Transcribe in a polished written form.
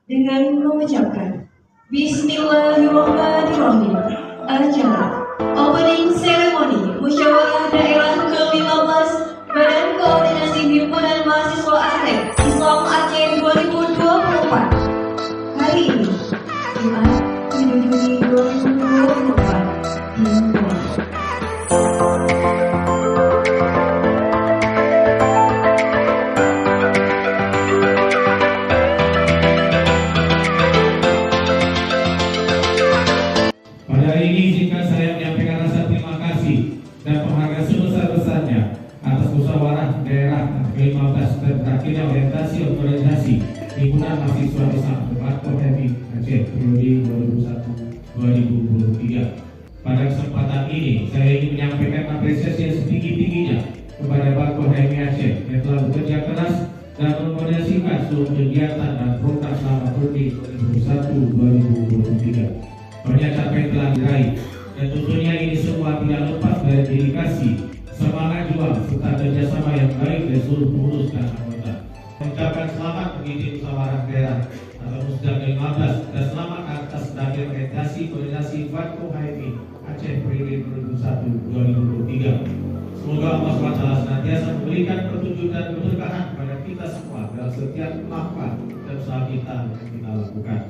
dengan mengucapkan Bismillahirrahmanirrahim. Acara Opening Ceremony Musyawarah Daerah ke-15 Badan Koordinasi Himpunan Mahasiswa Atlet Islam Aceh 2024. Hari ini, Jumat 7 Juni 2024, dimulai. Pada hari ini izinkan saya menyampaikan rasa terima kasih dan penghargaan sebesar-besarnya atas musyawarah daerah ke-15 dan berakhirnya orientasi organisasi Himpunan Mahasiswa Islam Bakpo HMI Aceh periode 2021-2023. Pada kesempatan ini saya ingin menyampaikan apresiasi yang setinggi-tingginya kepada Bakpo HMI Aceh yang telah bekerja keras dan mengkoordinasikan seluruh kegiatan dan program selama periode 2021-2023. Banyak capaian telah diraih dan tentunya ini semua tidak lepas dari dedikasi, semangat juang serta kerjasama yang baik dari seluruh pengurus dan anggota. Mengucapkan selamat mengikuti musyawarah daerah atau Musda ke-15 dan selamat atas berakhir orientasi koordinasi Bakpo HMI Aceh periode 2021-2023. Semoga Allah SWT senantiasa memberikan petunjuk dan keberkahan kepada kita semua dalam setiap langkah dan usaha kita yang kita lakukan.